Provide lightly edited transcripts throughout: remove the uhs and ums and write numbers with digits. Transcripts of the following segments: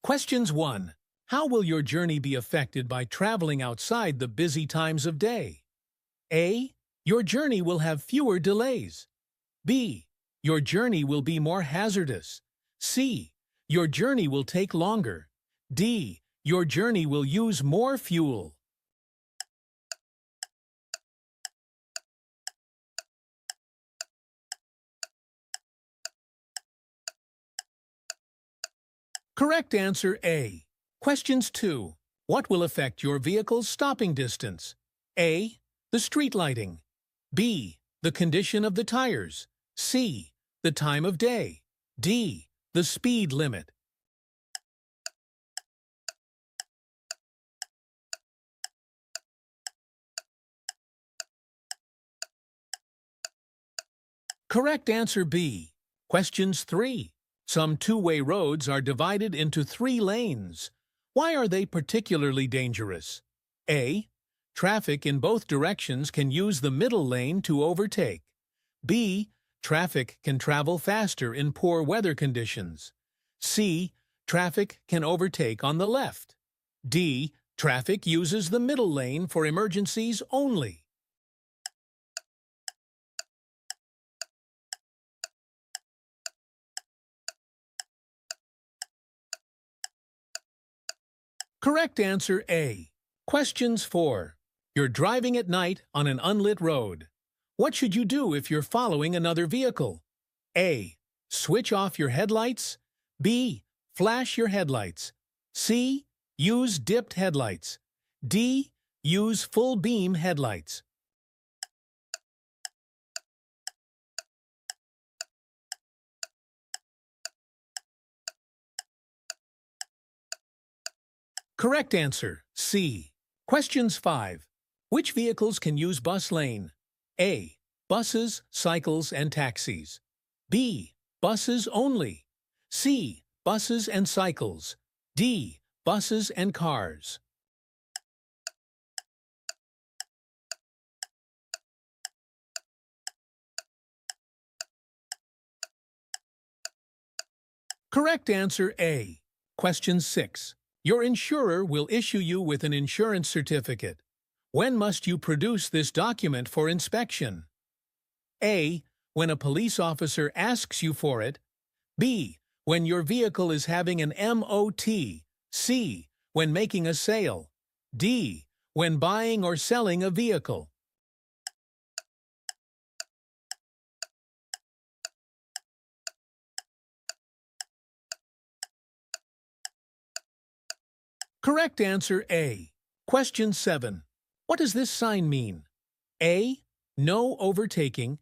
Questions 1. How will your journey be affected by traveling outside the busy times of day? A. Your journey will have fewer delays. B. Your journey will be more hazardous. C. Your journey will take longer. D. Your journey will use more fuel. Correct answer A. Questions 2. What will affect your vehicle's stopping distance? A. The street lighting. B. The condition of the tires. C. The time of day. D. The speed limit. Correct answer B. Questions 3. Some two-way roads are divided into 3 lanes. Why are they particularly dangerous? A. Traffic in both directions can use the middle lane to overtake. B. Traffic can travel faster in poor weather conditions. C. Traffic can overtake on the left. D. Traffic uses the middle lane for emergencies only. Correct answer A. Questions 4. You're driving at night on an unlit road. What should you do if you're following another vehicle? A. Switch off your headlights. B. Flash your headlights. C. Use dipped headlights. D. Use full beam headlights. Correct answer, C. Questions 5. Which vehicles can use bus lane? A. Buses, cycles, and taxis. B. Buses only. C. Buses and cycles. D. Buses and cars. Correct answer A. Question 6. Your insurer will issue you with an insurance certificate. When must you produce this document for inspection? A. When a police officer asks you for it. B. When your vehicle is having an MOT. C. When making a sale. D. When buying or selling a vehicle. Correct answer A. Question 7. What does this sign mean? A. No overtaking.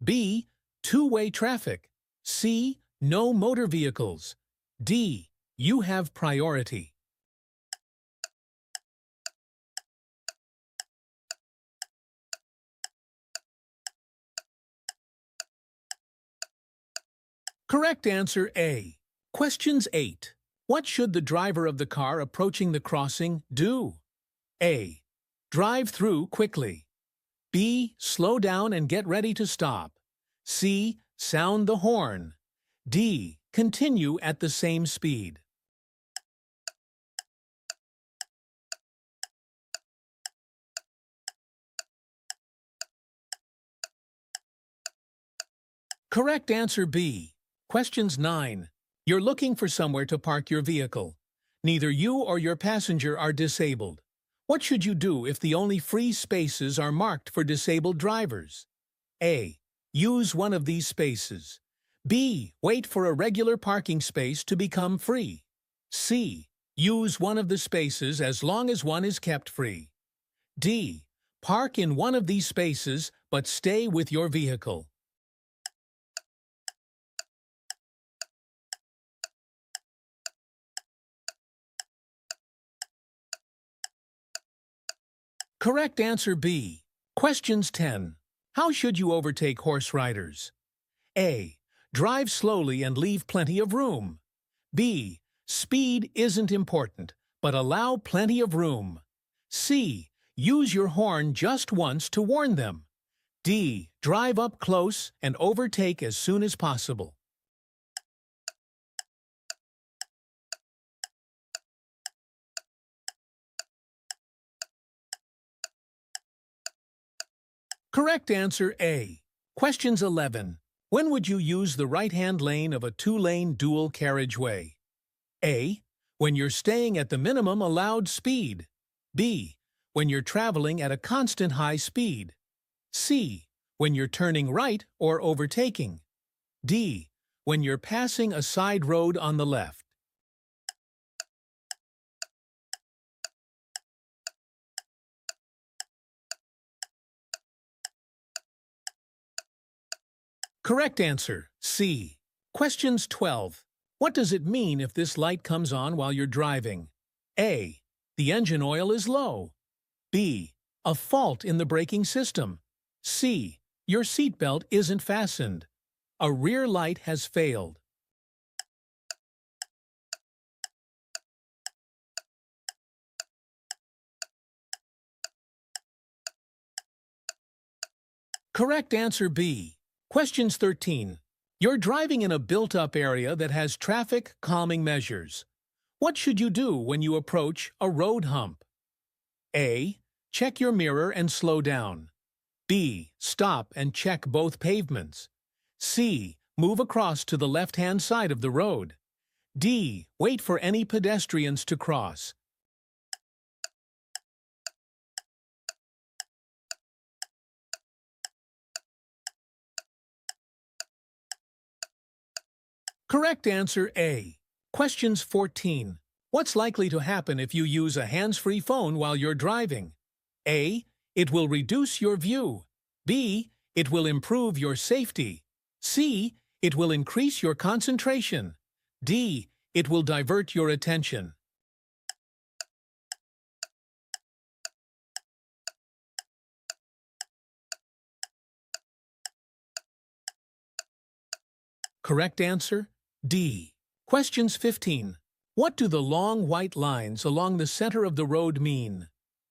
B. Two-way traffic. C. No motor vehicles. D. You have priority. Correct answer A. Questions 8. What should the driver of the car approaching the crossing do? A. Drive through quickly. B. Slow down and get ready to stop. C. Sound the horn. D. Continue at the same speed. Correct answer B. Questions 9. You're looking for somewhere to park your vehicle. Neither you or your passenger are disabled. What should you do if the only free spaces are marked for disabled drivers? A. Use one of these spaces. B. Wait for a regular parking space to become free. C. Use one of the spaces as long as one is kept free. D. Park in one of these spaces but stay with your vehicle. Correct answer B. Questions 10. How should you overtake horse riders? A. Drive slowly and leave plenty of room. B. Speed isn't important, but allow plenty of room. C. Use your horn just once to warn them. D. Drive up close and overtake as soon as possible. Correct answer A. Questions 11. When would you use the right-hand lane of a two-lane dual carriageway? A. When you're staying at the minimum allowed speed. B. When you're traveling at a constant high speed. C. When you're turning right or overtaking. D. When you're passing a side road on the left. Correct answer, C. Questions 12. What does it mean if this light comes on while you're driving? A. The engine oil is low. B. A fault in the braking system. C. Your seatbelt isn't fastened. A rear light has failed. Correct answer B. Questions 13. You're driving in a built-up area that has traffic calming measures. What should you do when you approach a road hump? A. Check your mirror and slow down. B. Stop and check both pavements. C. Move across to the left-hand side of the road. D. Wait for any pedestrians to cross. Correct answer A. Questions 14. What's likely to happen if you use a hands-free phone while you're driving? A. It will reduce your view. B. It will improve your safety. C. It will increase your concentration. D. It will divert your attention. Correct answer D. Questions 15. What do the long white lines along the center of the road mean?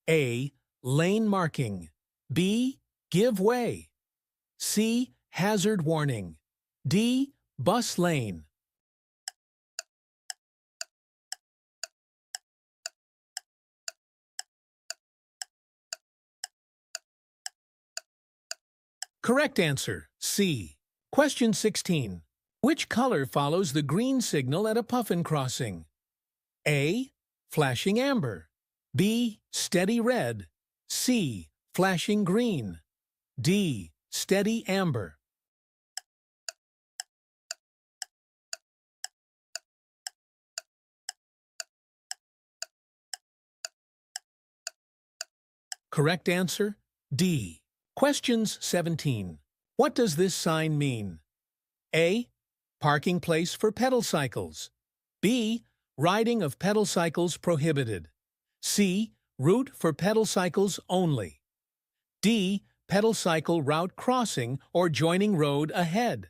A. Lane marking. B. Give way. C. Hazard warning. D. Bus lane. Correct answer C. Question 16. Which color follows the green signal at a puffin crossing? A. Flashing amber. B. Steady red. C. Flashing green. D. Steady amber. Correct answer D. Questions 17. What does this sign mean? A. Parking place for pedal cycles. B. Riding of pedal cycles prohibited. C. Route for pedal cycles only. D. Pedal cycle route crossing or joining road ahead.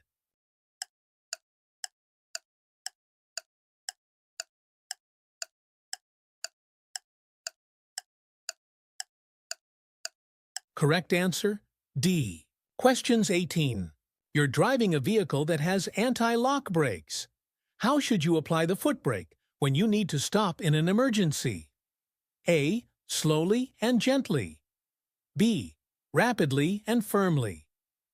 Correct answer D. Questions 18. You're driving a vehicle that has anti-lock brakes. How should you apply the foot brake when you need to stop in an emergency? A. Slowly and gently. B. Rapidly and firmly.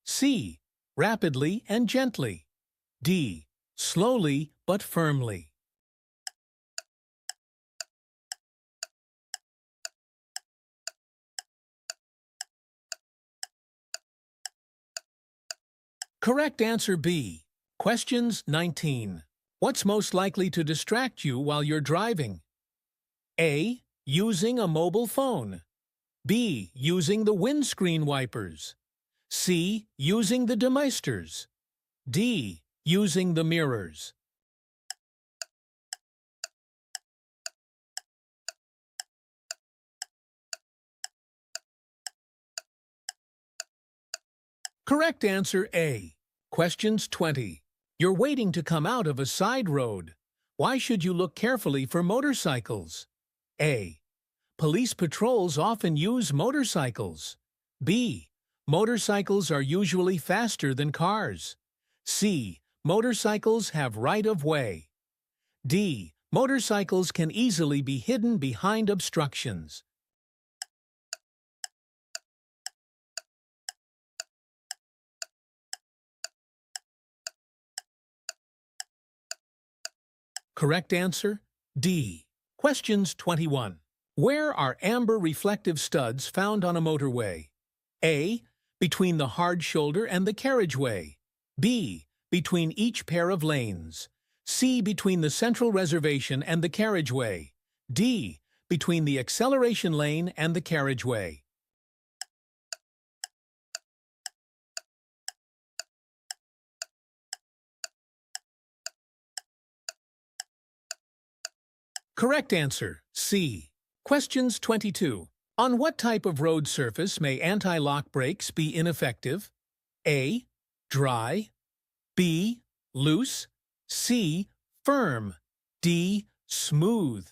C. Rapidly and gently. D. Slowly but firmly. Correct answer B. Questions 19. What's most likely to distract you while you're driving? A. Using a mobile phone. B. Using the windscreen wipers. C. Using the demisters. D. Using the mirrors. Correct answer A. Questions 20. You're waiting to come out of a side road. Why should you look carefully for motorcycles? A. Police patrols often use motorcycles. B. Motorcycles are usually faster than cars. C. Motorcycles have right-of-way. D. Motorcycles can easily be hidden behind obstructions. Correct answer, D. Questions 21. Where are amber reflective studs found on a motorway? A. Between the hard shoulder and the carriageway. B. Between each pair of lanes. C. Between the central reservation and the carriageway. D. Between the acceleration lane and the carriageway. Correct answer, C. Questions 22. On what type of road surface may anti-lock brakes be ineffective? A. Dry. B. Loose. C. Firm. D. Smooth.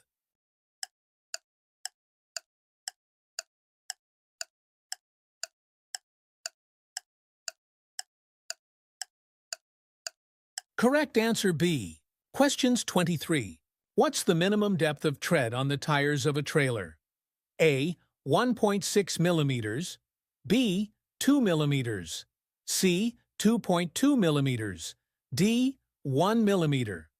Correct answer B. Questions 23. What's the minimum depth of tread on the tires of a trailer? A. 1.6 millimeters. B. 2 millimeters. C. 2.2 millimeters. D. 1 millimeter.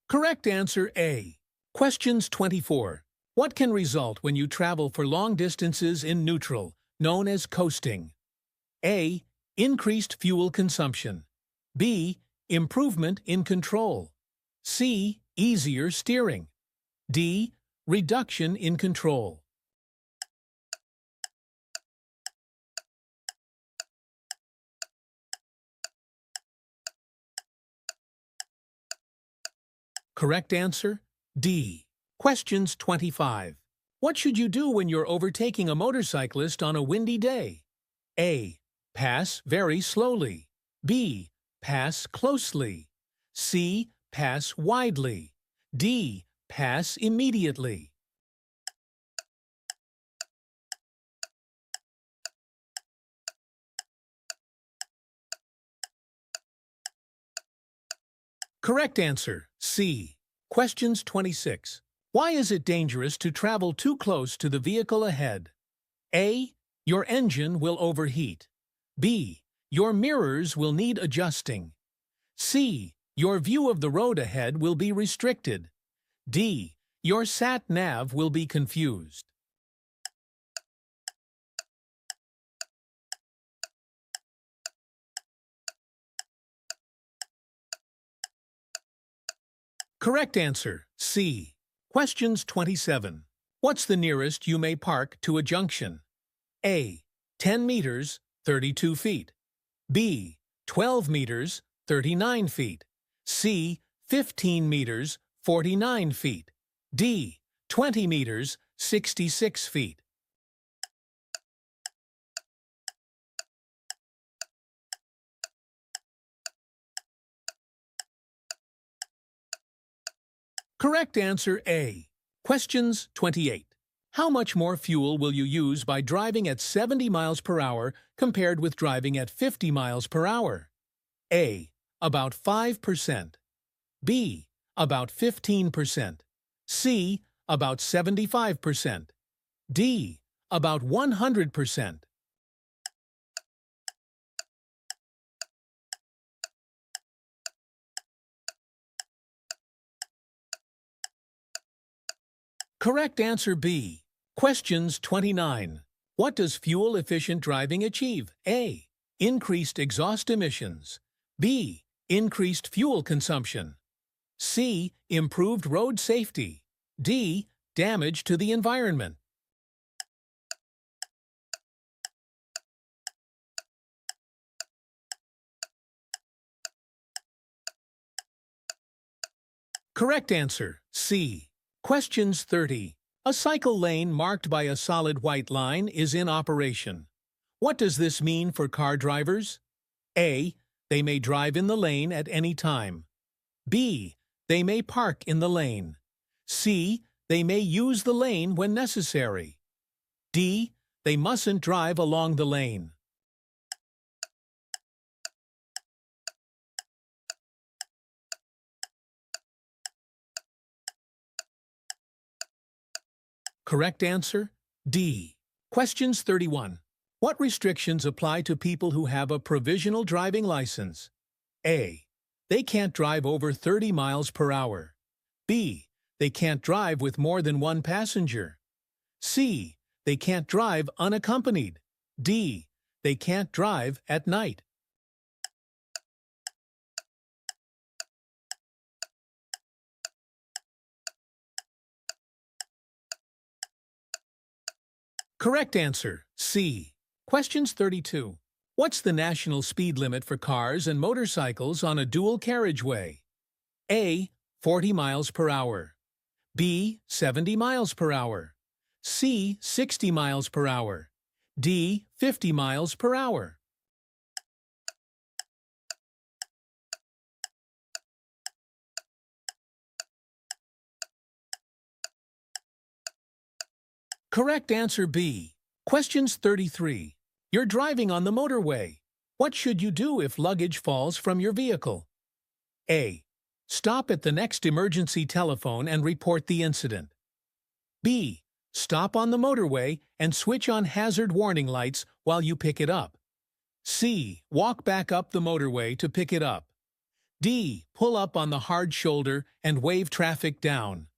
Correct answer A. Questions 24. What can result when you travel for long distances in neutral, known as coasting? A. Increased fuel consumption. B. Improvement in control. C. Easier steering. D. Reduction in control. Correct answer, D. Questions 25. What should you do when you're overtaking a motorcyclist on a windy day? A. Pass very slowly. B. Pass closely. C. Pass widely. D. Pass immediately. Correct answer, C. Questions 26. Why is it dangerous to travel too close to the vehicle ahead? A. Your engine will overheat. B. Your mirrors will need adjusting. C. Your view of the road ahead will be restricted. D. Your sat-nav will be confused. Correct answer, C. Questions 27. What's the nearest you may park to a junction? A. 10 meters, 32 feet. B. 12 meters, 39 feet. C. 15 meters, 49 feet. D. 20 meters, 66 feet. Correct answer A. Questions 28. How much more fuel will you use by driving at 70 miles per hour compared with driving at 50 miles per hour? A. About 5%. B. About 15%. C. About 75%. D. About 100%. Correct answer B. Questions 29. What does fuel-efficient driving achieve? A. Increased exhaust emissions. B. Increased fuel consumption. C. Improved road safety. D. Damage to the environment. Correct answer, C. Questions 30. A cycle lane marked by a solid white line is in operation. What does this mean for car drivers? A. They may drive in the lane at any time. B. They may park in the lane. C. They may use the lane when necessary. D. They mustn't drive along the lane. Correct answer, D. Questions 31. What restrictions apply to people who have a provisional driving license? A. They can't drive over 30 miles per hour. B. They can't drive with more than one passenger. C. They can't drive unaccompanied. D. They can't drive at night. Correct answer, C. Questions 32. What's the national speed limit for cars and motorcycles on a dual carriageway? A. 40 miles per hour. B. 70 miles per hour. C. 60 miles per hour. D. 50 miles per hour. Correct answer B. Questions 33. You're driving on the motorway. What should you do if luggage falls from your vehicle? A. Stop at the next emergency telephone and report the incident. B. Stop on the motorway and switch on hazard warning lights while you pick it up. C. Walk back up the motorway to pick it up. D. Pull up on the hard shoulder and wave traffic down.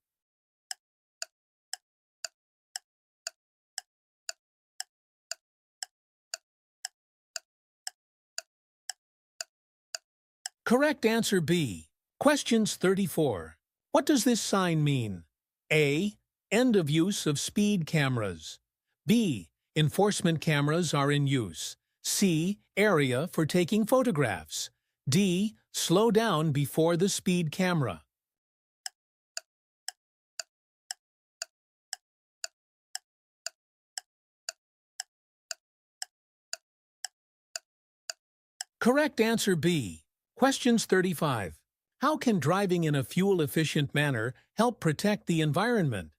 Correct answer B. Questions 34. What does this sign mean? A. End of use of speed cameras. B. Enforcement cameras are in use. C. Area for taking photographs. D. Slow down before the speed camera. Correct answer B. Questions 35. How can driving in a fuel-efficient manner help protect the environment?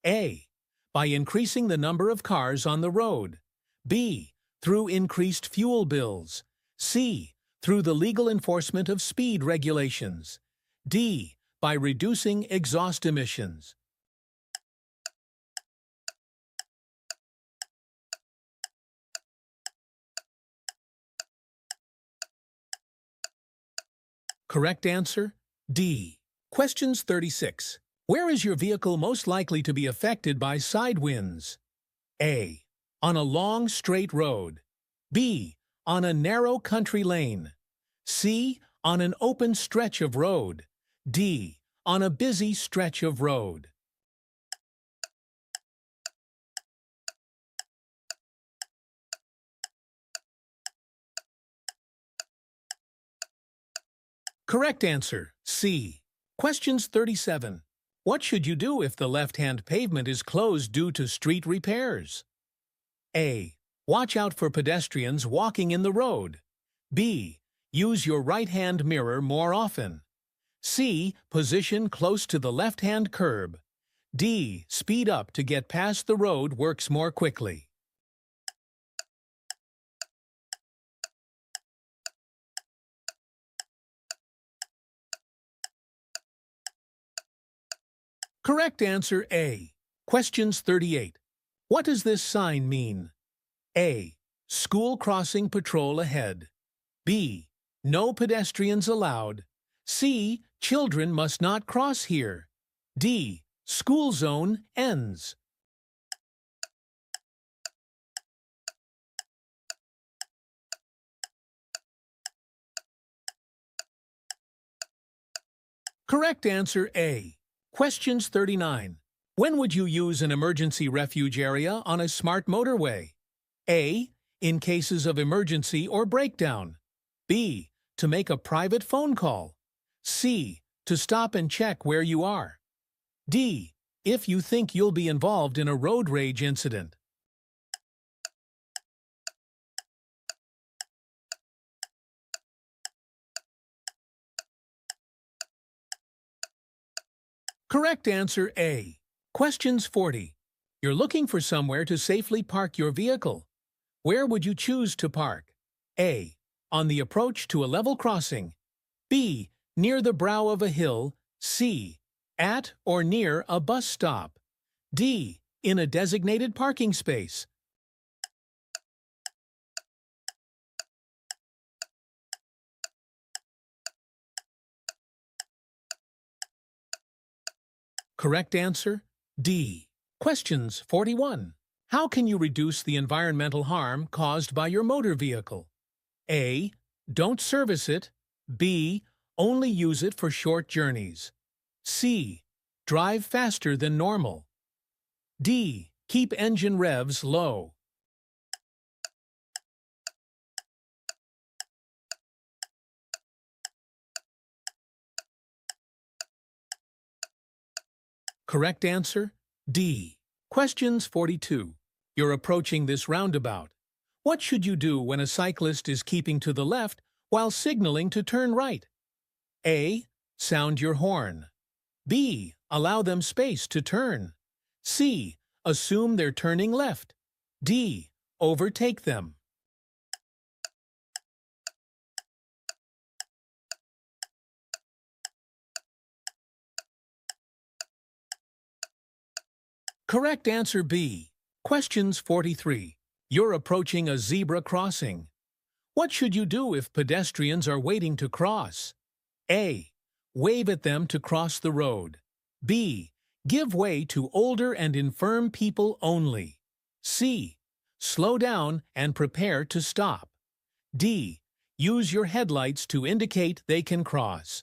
A. By increasing the number of cars on the road. B. Through increased fuel bills. C. Through the legal enforcement of speed regulations. D. By reducing exhaust emissions. Correct answer, D. Questions 36. Where is your vehicle most likely to be affected by side winds? A. On a long, straight road. B. On a narrow country lane. C. On an open stretch of road. D. On a busy stretch of road. Correct answer, C. Questions 37. What should you do if the left-hand pavement is closed due to street repairs? A. Watch out for pedestrians walking in the road. B. Use your right-hand mirror more often. C. Position close to the left-hand curb. D. Speed up to get past the road works more quickly. Correct answer A. Questions 38. What does this sign mean? A. School crossing patrol ahead. B. No pedestrians allowed. C. Children must not cross here. D. School zone ends. Correct answer A. Questions 39. When would you use an emergency refuge area on a smart motorway? A. In cases of emergency or breakdown. B. To make a private phone call. C. To stop and check where you are. D. If you think you'll be involved in a road rage incident. Correct answer A. Questions 40. You're looking for somewhere to safely park your vehicle. Where would you choose to park? A. On the approach to a level crossing. B. Near the brow of a hill. C. At or near a bus stop. D. In a designated parking space. Correct answer, D. Questions 41. How can you reduce the environmental harm caused by your motor vehicle? A. Don't service it. B. Only use it for short journeys. C. Drive faster than normal. D. Keep engine revs low. Correct answer, D. Questions 42. You're approaching this roundabout. What should you do when a cyclist is keeping to the left while signaling to turn right? A. Sound your horn. B. Allow them space to turn. C. Assume they're turning left. D. Overtake them. Correct answer B. Questions 43. You're approaching a zebra crossing. What should you do if pedestrians are waiting to cross? A. Wave at them to cross the road. B. Give way to older and infirm people only. C. Slow down and prepare to stop. D. Use your headlights to indicate they can cross.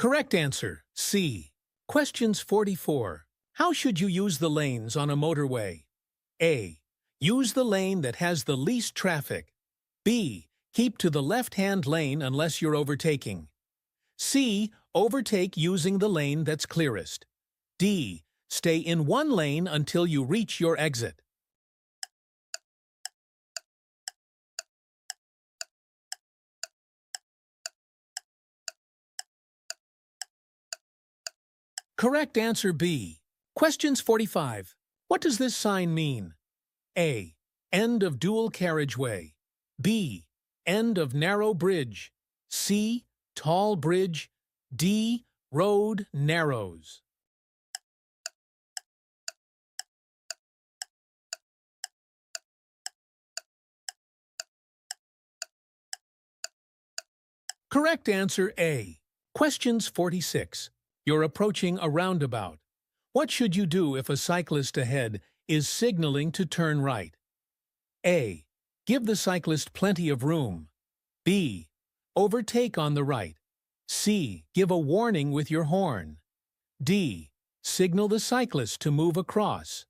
Correct answer, C. Questions 44. How should you use the lanes on a motorway? A. Use the lane that has the least traffic. B. Keep to the left-hand lane unless you're overtaking. C. Overtake using the lane that's clearest. D. Stay in one lane until you reach your exit. Correct answer B. Questions 45. What does this sign mean? A. End of dual carriageway. B. End of narrow bridge. C. Tall bridge. D. Road narrows. Correct answer A. Questions 46. You're approaching a roundabout. What should you do if a cyclist ahead is signaling to turn right? A. Give the cyclist plenty of room. B. Overtake on the right. C. Give a warning with your horn. D. Signal the cyclist to move across.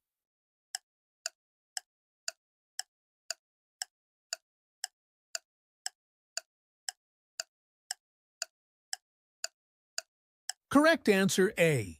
Correct answer A.